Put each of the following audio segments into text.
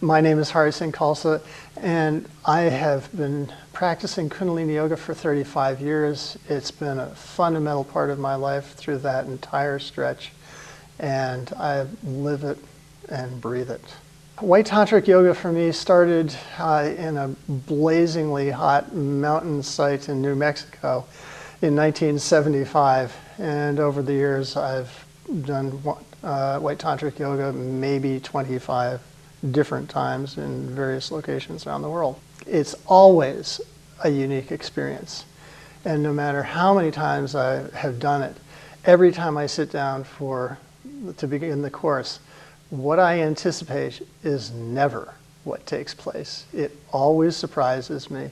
My name is Hari Singh Khalsa, and I have been practicing Kundalini Yoga for 35 years. It's been a fundamental part of my life through that entire stretch, and I live it and breathe it. White Tantric Yoga for me started in a blazingly hot mountain site in New Mexico in 1975, and over the years I've done White Tantric Yoga maybe 25 different times in various locations around the world. It's always a unique experience, and no matter how many times I have done it, every time I sit down to begin the course, what I anticipate is never what takes place. It always surprises me,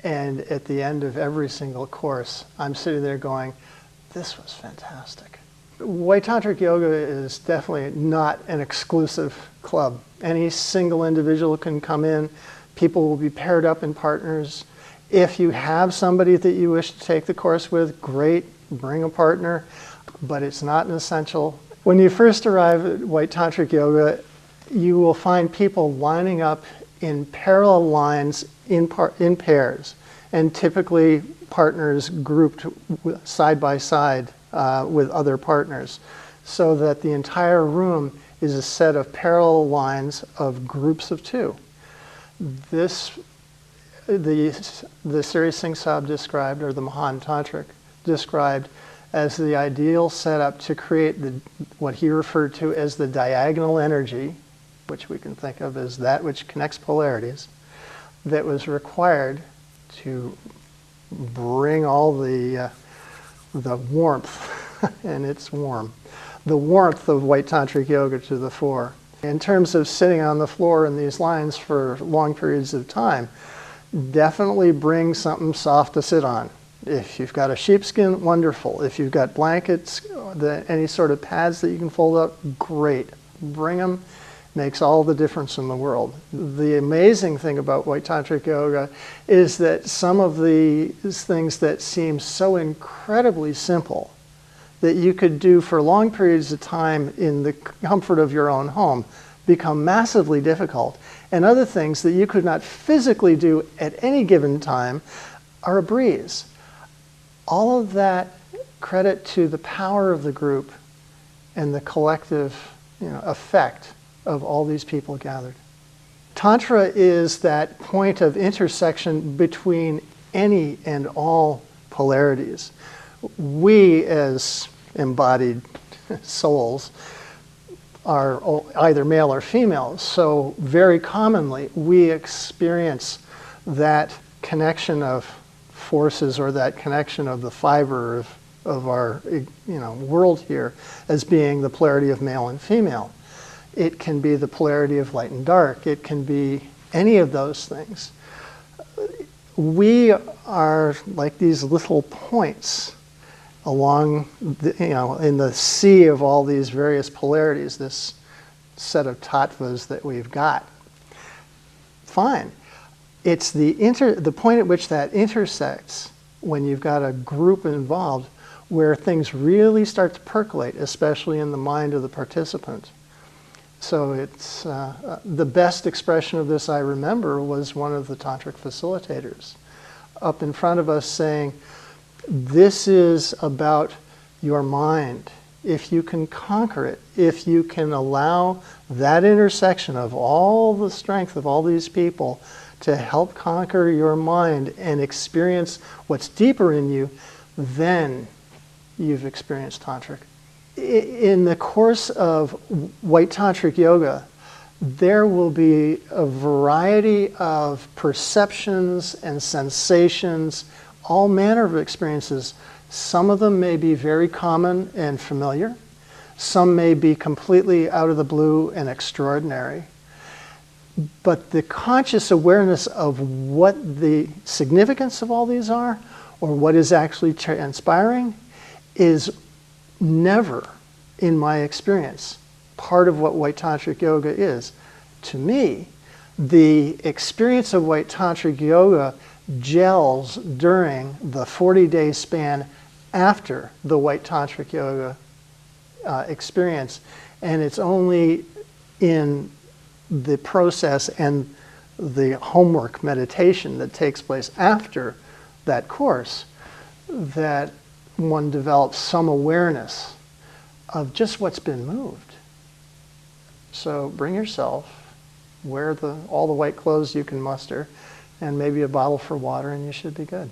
and at the end of every single course, I'm sitting there going, this was fantastic. White Tantric Yoga is definitely not an exclusive club. Any single individual can come in. People will be paired up in partners. If you have somebody that you wish to take the course with, great, bring a partner, but it's not an essential. When you first arrive at White Tantric Yoga, you will find people lining up in parallel lines in pairs, and typically partners grouped side by side with other partners, so that the entire room is a set of parallel lines of groups of two. The Sri Singh Sahib described, or the Mahan Tantric described, as the ideal setup to create what he referred to as the diagonal energy, which we can think of as that which connects polarities, that was required to bring all the warmth, and it's warm, the warmth of White Tantric Yoga to the fore. In terms of sitting on the floor in these lines for long periods of time, definitely bring something soft to sit on. If you've got a sheepskin, wonderful. If you've got blankets, any sort of pads that you can fold up, great. Bring them. Makes all the difference in the world. The amazing thing about White Tantric Yoga is that some of these things that seem so incredibly simple that you could do for long periods of time in the comfort of your own home become massively difficult, and other things that you could not physically do at any given time are a breeze. All of that credit to the power of the group and the collective effect of all these people gathered. Tantra is that point of intersection between any and all polarities. We, as embodied souls, are either male or female, so very commonly we experience that connection of forces, or that connection of the fiber of our world here, as being the polarity of male and female. It can be the polarity of light and dark. It can be any of those things. We are like these little points along in the sea of all these various polarities, this set of tattvas that we've got. Fine. It's the point at which that intersects, when you've got a group involved, where things really start to percolate, especially in the mind of the participant. So it's the best expression of this I remember was one of the tantric facilitators up in front of us saying, this is about your mind. If you can conquer it, if you can allow that intersection of all the strength of all these people to help conquer your mind and experience what's deeper in you, then you've experienced tantric. In the course of White Tantric Yoga, there will be a variety of perceptions and sensations, all manner of experiences. Some of them may be very common and familiar. Some may be completely out of the blue and extraordinary. But the conscious awareness of what the significance of all these are, or what is actually transpiring, is never, in my experience, part of what White Tantric Yoga is. To me, the experience of White Tantric Yoga gels during the 40-day span after the White Tantric Yoga experience, and it's only in the process and the homework meditation that takes place after that course, that one develops some awareness of just what's been moved. So bring yourself, wear all the white clothes you can muster, and maybe a bottle for water, and you should be good.